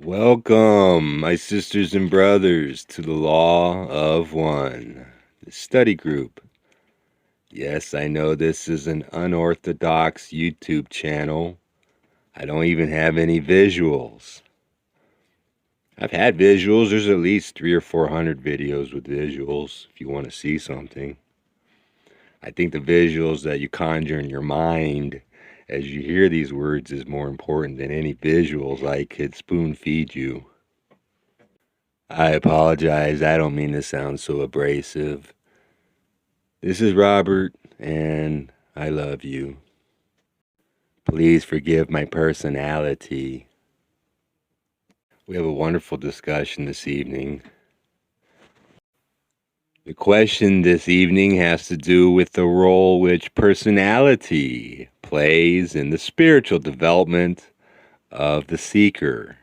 Welcome, my sisters and brothers, to the Law of One, the study group. Yes, I know this is an unorthodox YouTube channel. I don't even have any visuals. I've had visuals. There's at least 300 or 400 videos with visuals if you want to see something. I think the visuals that you conjure in your mind as you hear these words is more important than any visuals I could spoon feed you. I apologize. I don't mean to sound so abrasive. This is Robert, and I love you. Please forgive my personality. We have a wonderful discussion this evening. The question this evening has to do with the role which personality plays in the spiritual development of the seeker.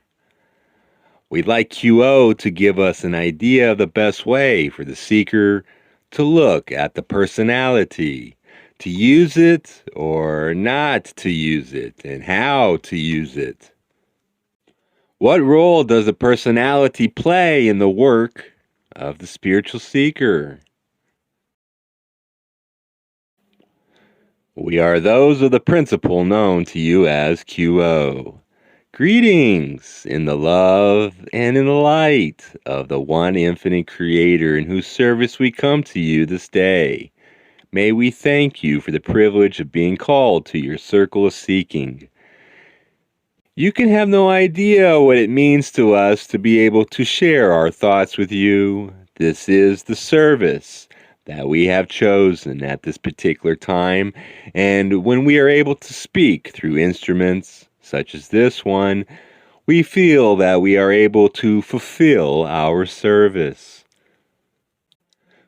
We'd like QO to give us an idea of the best way for the seeker to look at the personality, to use it or not to use it, and how to use it. What role does the personality play in the work of the spiritual seeker? We are those of the principle known to you as QO. Greetings in the love and in the light of the one infinite Creator in whose service we come to you this day. May we thank you for the privilege of being called to your circle of seeking. You can have no idea what it means to us to be able to share our thoughts with you. This is the service that we have chosen at this particular time, and when we are able to speak through instruments such as this one, we feel that we are able to fulfill our service.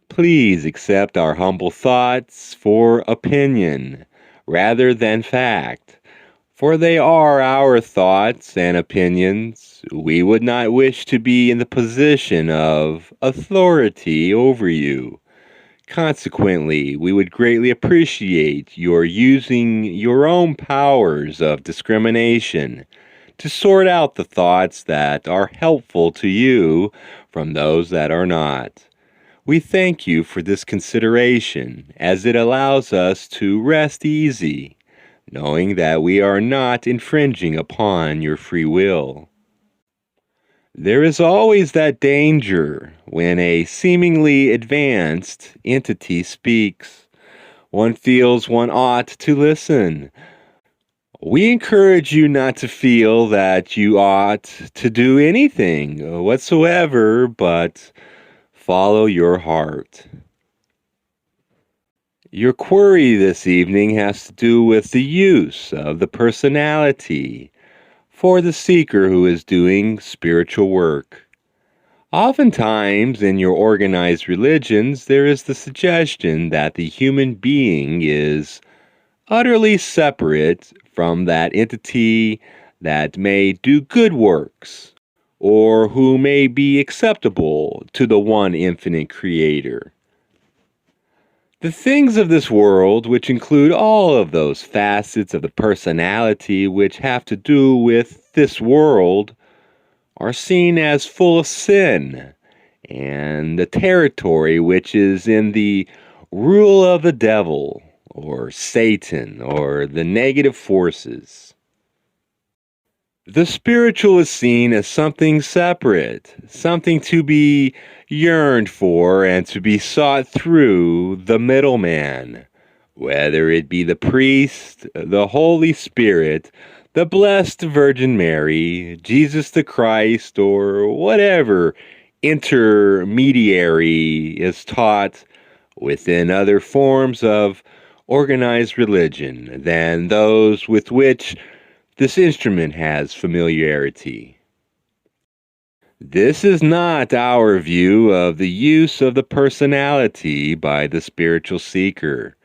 Please accept our humble thoughts for opinion rather than fact, for they are our thoughts and opinions. We would not wish to be in the position of authority over you. Consequently, we would greatly appreciate your using your own powers of discrimination to sort out the thoughts that are helpful to you from those that are not. We thank you for this consideration, as it allows us to rest easy, knowing that we are not infringing upon your free will. There is always that danger when a seemingly advanced entity speaks. One feels one ought to listen. We encourage you not to feel that you ought to do anything whatsoever, but follow your heart. Your query this evening has to do with the use of the personality for the seeker who is doing spiritual work. Oftentimes, in your organized religions, there is the suggestion that the human being is utterly separate from that entity that may do good works, or who may be acceptable to the one infinite Creator. The things of this world, which include all of those facets of the personality which have to do with this world, are seen as full of sin, and the territory which is in the rule of the devil, or Satan, or the negative forces. The spiritual is seen as something separate, something to be yearned for and to be sought through the middleman, whether it be the priest, the Holy Spirit, the Blessed Virgin Mary, Jesus the Christ, or whatever intermediary is taught within other forms of organized religion than those with which this instrument has familiarity. This is not our view of the use of the personality by the spiritual seeker.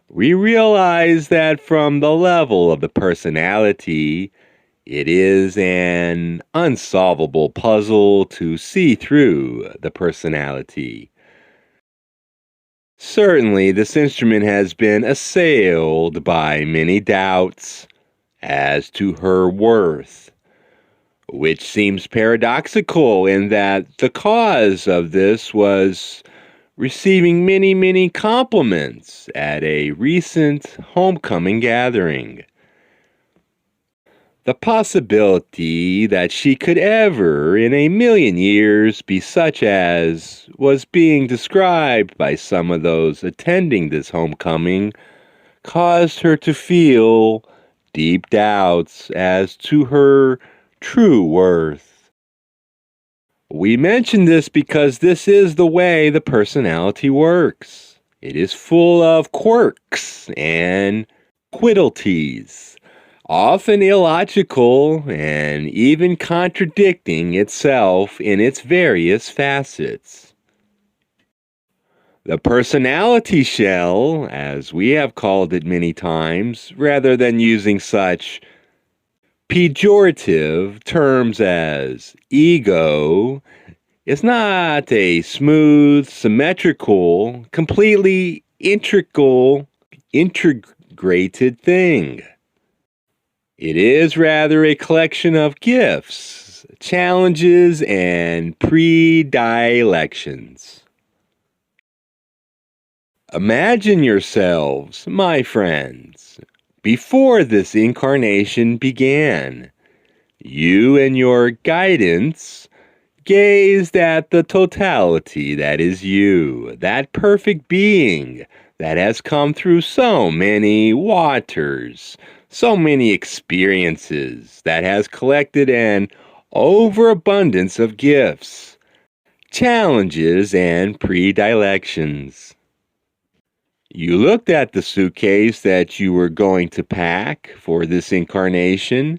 We realize that from the level of the personality, it is an unsolvable puzzle to see through the personality. Certainly, this instrument has been assailed by many doubts as to her worth. which seems paradoxical in that the cause of this was receiving many, many compliments at a recent homecoming gathering. The possibility that she could ever, in a million years, be such as was being described by some of those attending this homecoming caused her to feel deep doubts as to her true worth. We mention this because this is the way the personality works. It is full of quirks and quiddities, often illogical and even contradicting itself in its various facets. The personality shell, as we have called it many times, rather than using such pejorative terms as ego, is not a smooth, symmetrical, completely integrated thing. It is rather a collection of gifts, challenges, and predilections. Imagine yourselves, my friends, before this incarnation began. You and your guidance gazed at the totality that is you, that perfect being that has come through so many waters, so many experiences, that has collected an overabundance of gifts, challenges, and predilections. You looked at the suitcase that you were going to pack for this incarnation.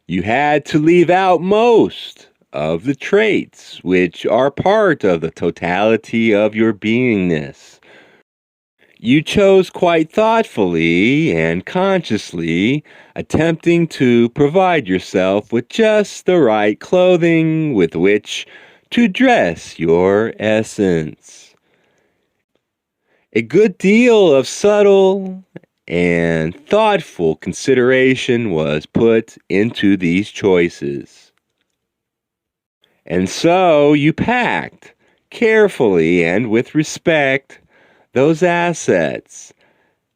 You had to leave out most of the traits which are part of the totality of your beingness. You chose quite thoughtfully and consciously, attempting to provide yourself with just the right clothing with which to dress your essence. A good deal of subtle and thoughtful consideration was put into these choices. And so you packed, carefully and with respect, those assets,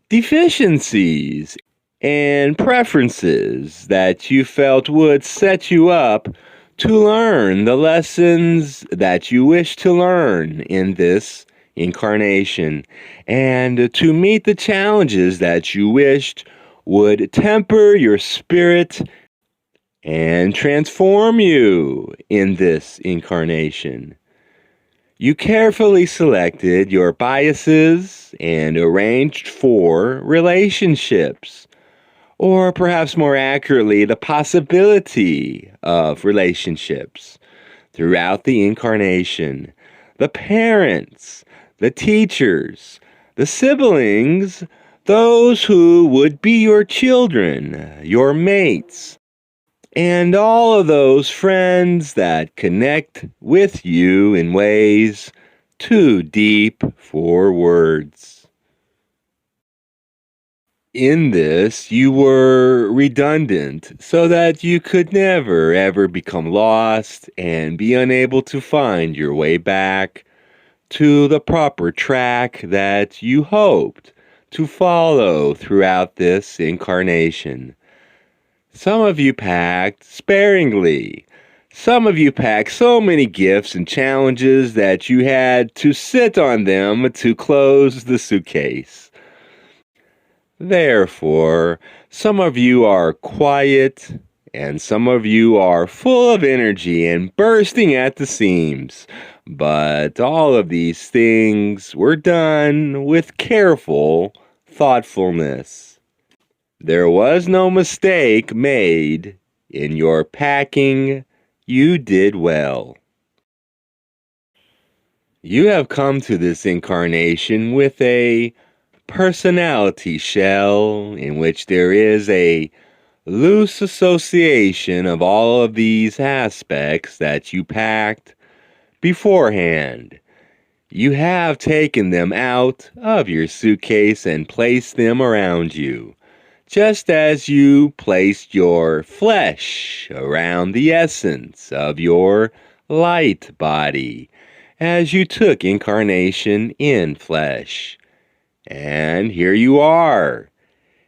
deficiencies, and preferences that you felt would set you up to learn the lessons that you wish to learn in this incarnation, and to meet the challenges that you wished would temper your spirit and transform you in this incarnation. You carefully selected your biases and arranged for relationships, or perhaps more accurately, the possibility of relationships throughout the incarnation. The parents, the teachers, the siblings, those who would be your children, your mates, and all of those friends that connect with you in ways too deep for words. In this, you were redundant so that you could never ever become lost and be unable to find your way back to the proper track that you hoped to follow throughout this incarnation. Some of you packed sparingly. Some of you packed so many gifts and challenges that you had to sit on them to close the suitcase. Therefore, some of you are quiet, and some of you are full of energy and bursting at the seams. But all of these things were done with careful thoughtfulness. There was no mistake made in your packing. You did well. You have come to this incarnation with a personality shell in which there is a loose association of all of these aspects that you packed beforehand. You have taken them out of your suitcase and placed them around you, just as you placed your flesh around the essence of your light body as you took incarnation in flesh. And here you are,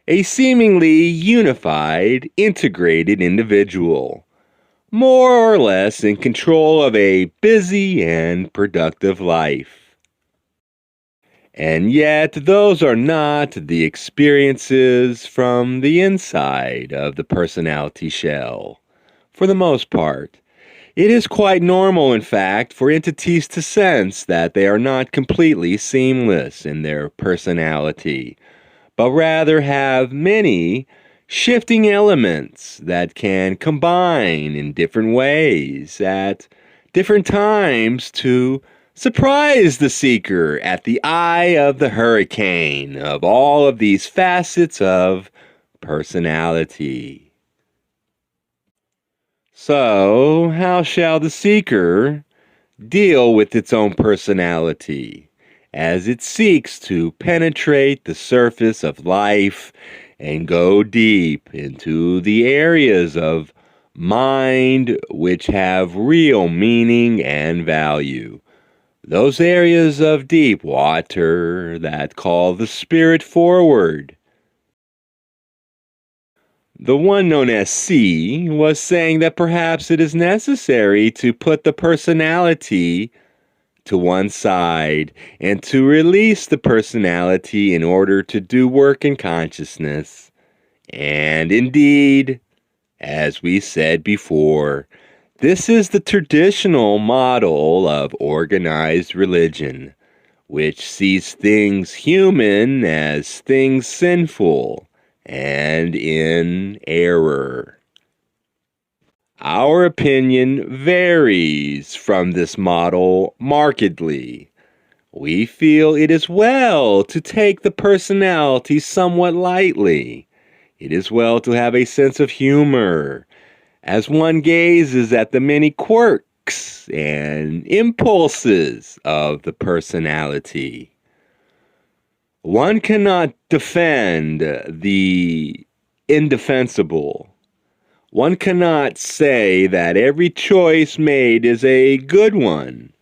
a seemingly unified, integrated individual, more or less in control of a busy and productive life. And yet, those are not the experiences from the inside of the personality shell. For the most part, it is quite normal, in fact, for entities to sense that they are not completely seamless in their personality, but rather have many shifting elements that can combine in different ways at different times to surprise the seeker at the eye of the hurricane of all of these facets of personality. So, how shall the seeker deal with its own personality as it seeks to penetrate the surface of life and go deep into the areas of mind which have real meaning and value? Those areas of deep water that call the spirit forward. The one known as C was saying that perhaps it is necessary to put the personality to one side and to release the personality in order to do work in consciousness. And indeed, as we said before, this is the traditional model of organized religion, which sees things human as things sinful and in error. Our opinion varies from this model markedly. We feel it is well to take the personality somewhat lightly. It is well to have a sense of humor as one gazes at the many quirks and impulses of the personality. One cannot defend the indefensible. One cannot say that every choice made is a good one,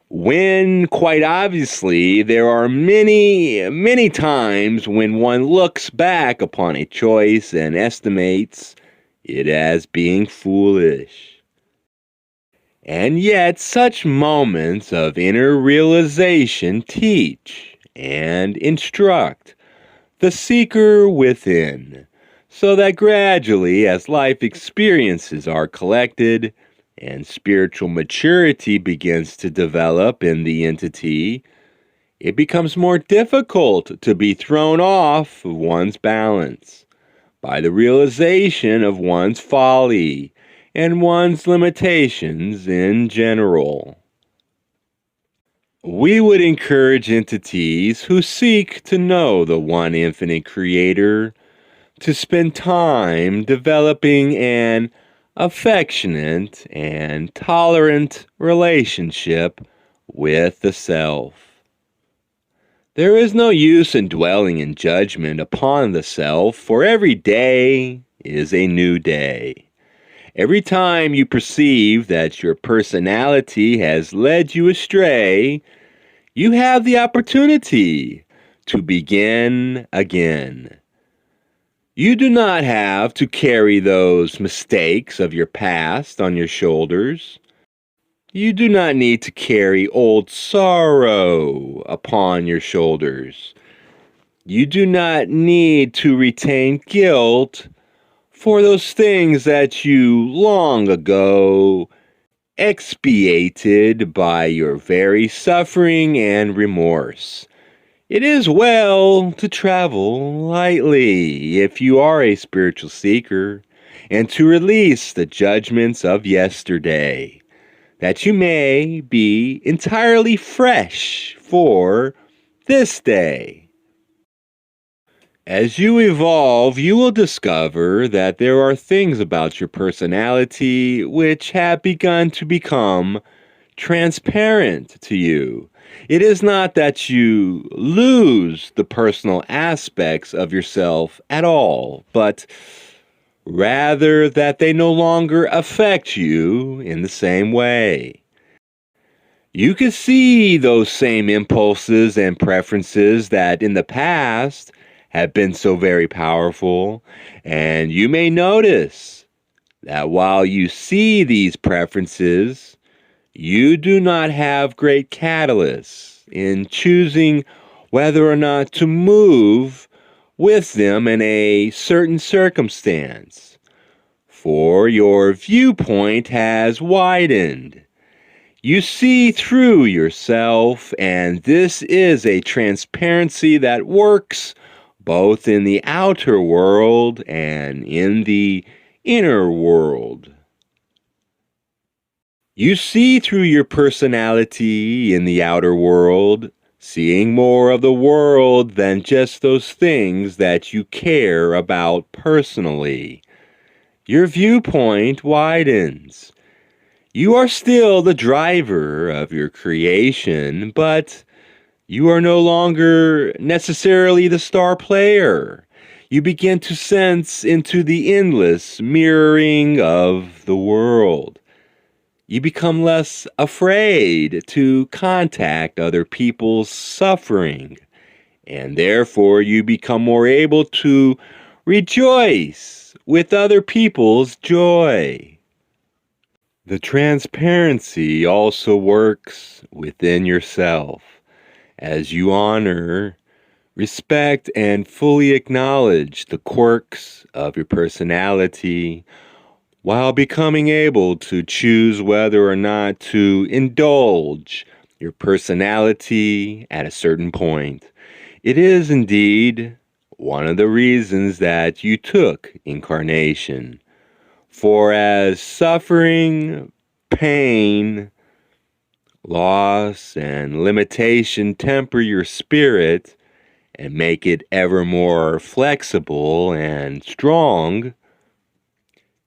when quite obviously there are many, many times when one looks back upon a choice and estimates it as being foolish. And yet such moments of inner realization teach and instruct the seeker within, so that gradually, as life experiences are collected and spiritual maturity begins to develop in the entity, it becomes more difficult to be thrown off of one's balance by the realization of one's folly and one's limitations in general. We would encourage entities who seek to know the one infinite creator to spend time developing an affectionate and tolerant relationship with the self. There is no use in dwelling in judgment upon the self, for every day is a new day. Every time you perceive that your personality has led you astray, you have the opportunity to begin again. You do not have to carry those mistakes of your past on your shoulders. You do not need to carry old sorrow upon your shoulders. You do not need to retain guilt for those things that you long ago expiated by your very suffering and remorse. It is well to travel lightly if you are a spiritual seeker, and to release the judgments of yesterday, that you may be entirely fresh for this day. As you evolve, you will discover that there are things about your personality which have begun to become transparent to you. It is not that you lose the personal aspects of yourself at all, but rather that they no longer affect you in the same way. You can see those same impulses and preferences that in the past have been so very powerful, and you may notice that while you see these preferences, you do not have great catalysts in choosing whether or not to move with them in a certain circumstance, for your viewpoint has widened. You see through yourself, and this is a transparency that works both in the outer world and in the inner world. You see through your personality in the outer world, seeing more of the world than just those things that you care about personally. Your viewpoint widens. You are still the driver of your creation, but you are no longer necessarily the star player. You begin to sense into the endless mirroring of the world. You become less afraid to contact other people's suffering, and therefore you become more able to rejoice with other people's joy. The transparency also works within yourself as you honor, respect, and fully acknowledge the quirks of your personality while becoming able to choose whether or not to indulge your personality at a certain point. It is indeed one of the reasons that you took incarnation. For as suffering, pain, loss, and limitation temper your spirit and make it ever more flexible and strong,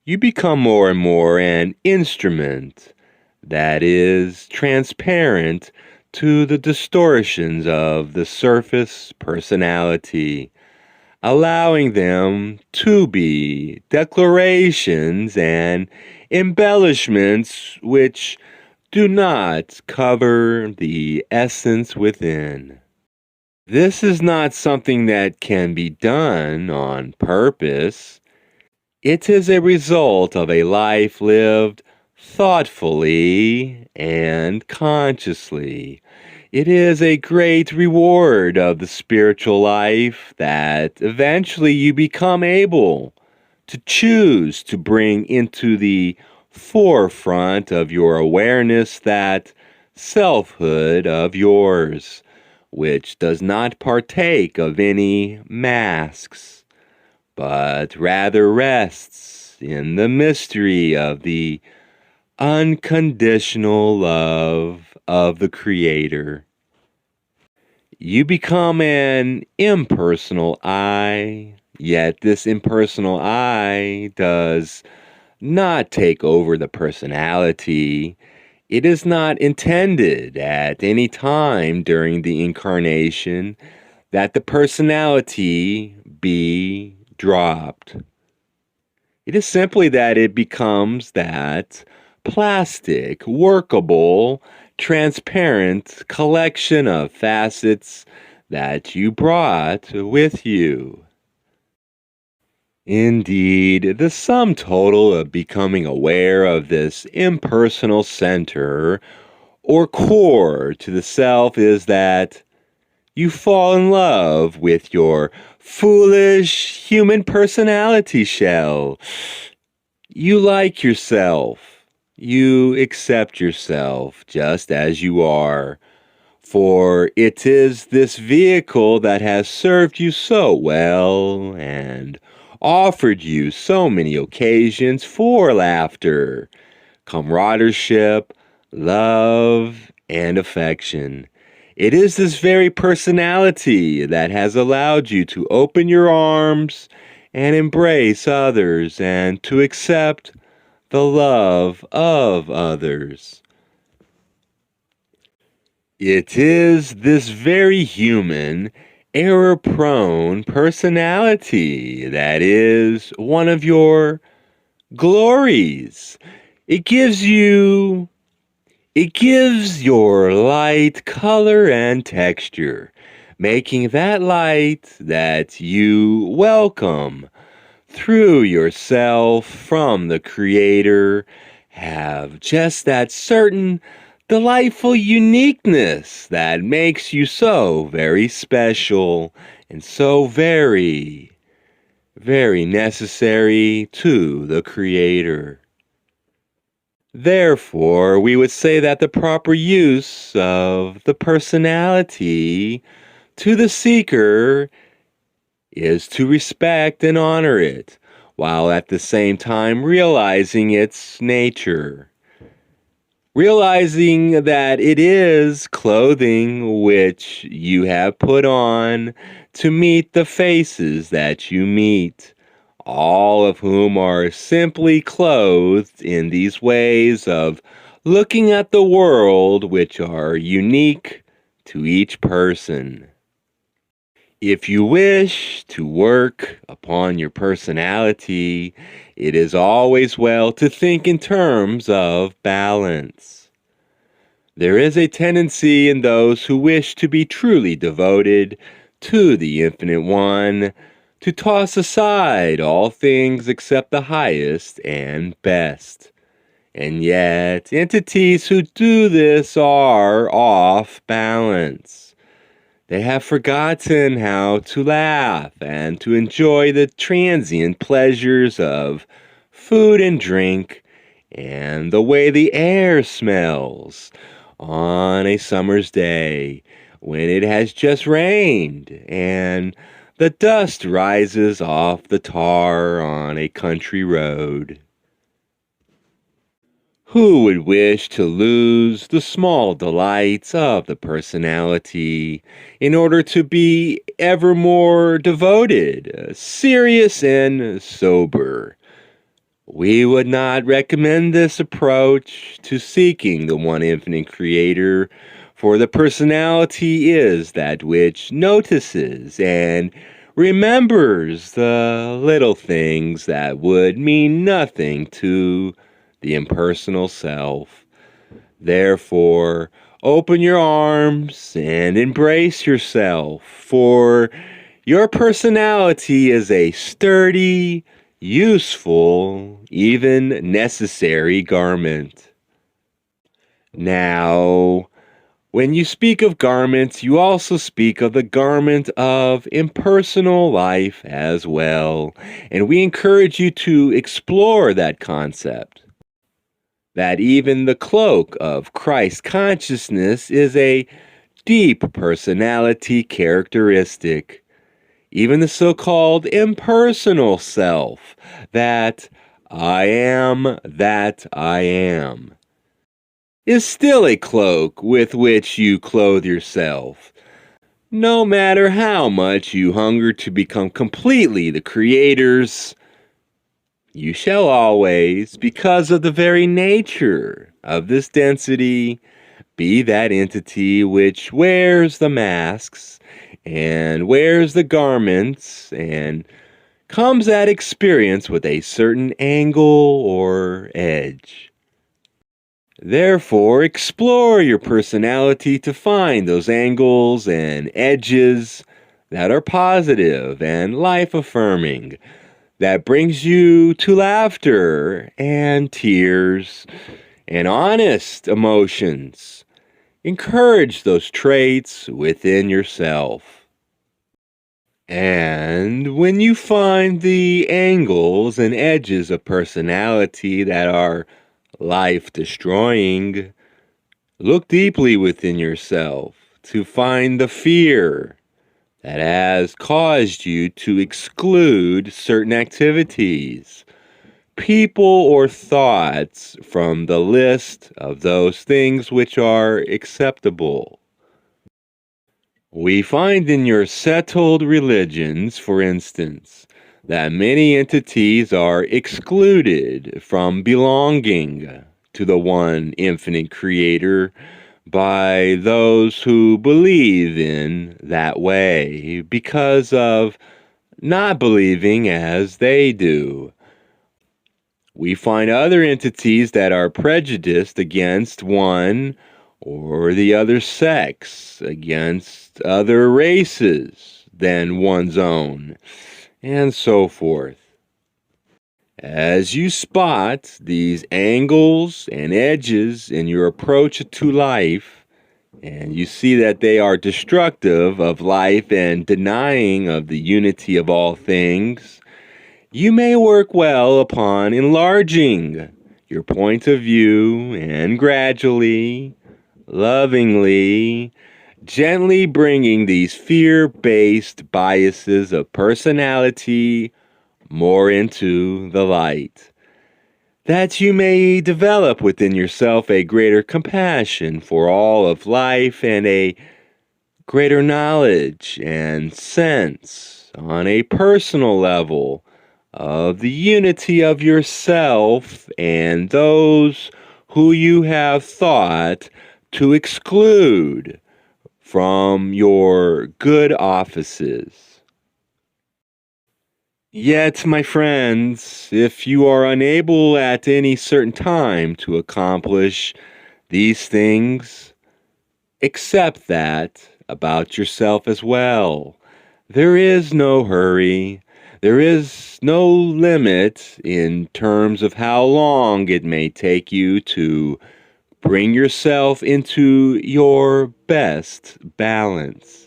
you become more and more an instrument that is transparent to the distortions of the surface personality, allowing them to be declarations and embellishments which do not cover the essence within. This is not something that can be done on purpose. It is a result of a life lived thoughtfully and consciously. It is a great reward of the spiritual life that eventually you become able to choose to bring into the forefront of your awareness that selfhood of yours, which does not partake of any masks, but rather rests in the mystery of the unconditional love of the Creator. You become an impersonal I, yet this impersonal I does not take over the personality. It is not intended at any time during the incarnation that the personality be dropped. It is simply that it becomes that plastic, workable, transparent collection of facets that you brought with you. Indeed, the sum total of becoming aware of this impersonal center or core to the self is that you fall in love with your foolish human personality shell. You like yourself. You accept yourself just as you are. For it is this vehicle that has served you so well and offered you so many occasions for laughter, camaraderie, love, and affection. It is this very personality that has allowed you to open your arms and embrace others and to accept the love of others. It is this very human, error-prone personality that is one of your glories. It gives you It gives your light color and texture, making that light that you welcome through yourself from the Creator have just that certain delightful uniqueness that makes you so very special and so very, very necessary to the Creator. Therefore, we would say that the proper use of the personality to the seeker is to respect and honor it, while at the same time realizing its nature. Realizing that it is clothing which you have put on to meet the faces that you meet, all of whom are simply clothed in these ways of looking at the world which are unique to each person. If you wish to work upon your personality, it is always well to think in terms of balance. There is a tendency in those who wish to be truly devoted to the Infinite One to toss aside all things except the highest and best. And yet, entities who do this are off balance. They have forgotten how to laugh and to enjoy the transient pleasures of food and drink and the way the air smells on a summer's day when it has just rained and the dust rises off the tar on a country road. Who would wish to lose the small delights of the personality in order to be ever more devoted, serious, and sober? We would not recommend this approach to seeking the one infinite creator, for the personality is that which notices and remembers the little things that would mean nothing to the impersonal self. Therefore, open your arms and embrace yourself, for your personality is a sturdy, useful, even necessary garment. Now, when you speak of garments, you also speak of the garment of impersonal life as well, and we encourage you to explore that concept. That even the cloak of Christ consciousness is a deep personality characteristic. Even the so-called impersonal self, that I am that I am, is still a cloak with which you clothe yourself. No matter how much you hunger to become completely the Creator's, you shall always, because of the very nature of this density, be that entity which wears the masks and wears the garments and comes at experience with a certain angle or edge. Therefore, explore your personality to find those angles and edges that are positive and life-affirming, that brings you to laughter and tears and honest emotions. Encourage those traits within yourself. And when you find the angles and edges of personality that are life-destroying, look deeply within yourself to find the fear that has caused you to exclude certain activities, people, or thoughts from the list of those things which are acceptable. We find in your settled religions, for instance, that many entities are excluded from belonging to the one infinite creator by those who believe in that way because of not believing as they do. We find other entities that are prejudiced against one or the other sex, against other races than one's own, and so forth. As you spot these angles and edges in your approach to life, and you see that they are destructive of life and denying of the unity of all things, you may work well upon enlarging your point of view and gradually, lovingly, gently bringing these fear-based biases of personality more into the light, that you may develop within yourself a greater compassion for all of life and a greater knowledge and sense on a personal level of the unity of yourself and those who you have thought to exclude from your good offices. Yet, my friends, if you are unable at any certain time to accomplish these things, accept that about yourself as well. There is no hurry. There is no limit in terms of how long it may take you to bring yourself into your best balance.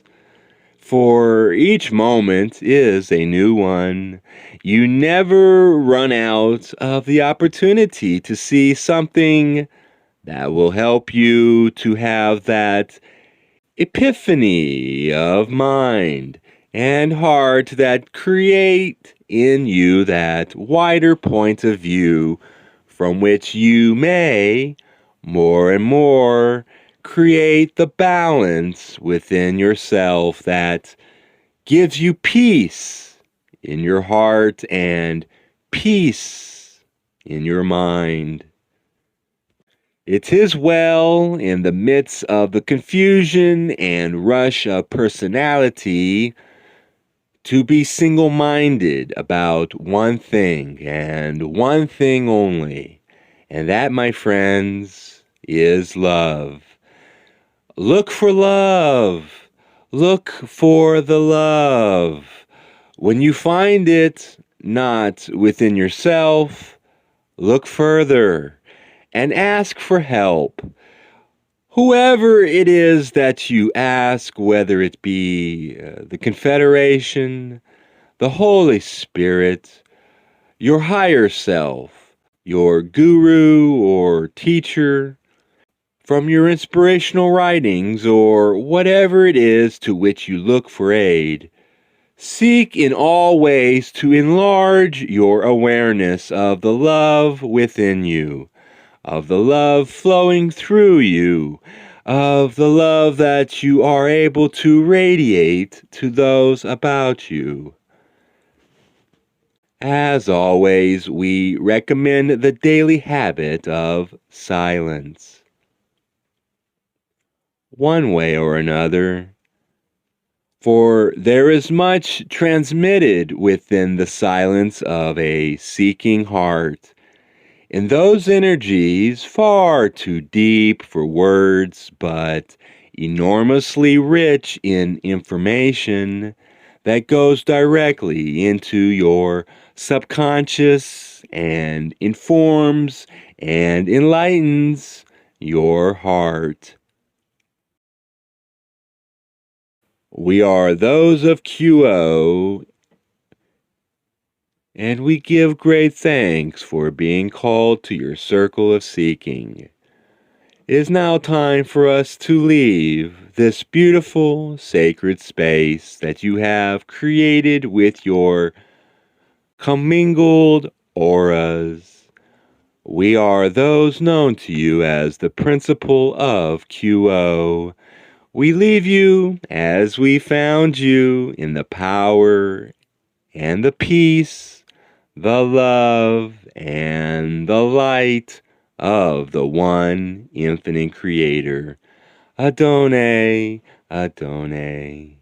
For each moment is a new one. You never run out of the opportunity to see something that will help you to have that epiphany of mind and heart that create in you that wider point of view from which you may more and more create the balance within yourself that gives you peace in your heart and peace in your mind. It is well in the midst of the confusion and rush of personality to be single-minded about one thing and one thing only. And that, my friends, is love. Look for love. Look for the love. When you find it not within yourself, look further and ask for help. Whoever it is that you ask, whether it be the Confederation, the Holy Spirit, your higher self, your guru or teacher, from your inspirational writings, or whatever it is to which you look for aid, seek in all ways to enlarge your awareness of the love within you, of the love flowing through you, of the love that you are able to radiate to those about you. As always, we recommend the daily habit of silence. One way or another, for there is much transmitted within the silence of a seeking heart, and those energies far too deep for words, but enormously rich in information that goes directly into your subconscious and informs and enlightens your heart. We are those of QO, and we give great thanks for being called to your circle of seeking. It is now time for us to leave this beautiful, sacred space that you have created with your commingled auras. We are those known to you as the principle of QO. We leave you as we found you in the power and the peace, the love and the light of the one infinite creator. Adone, Adone.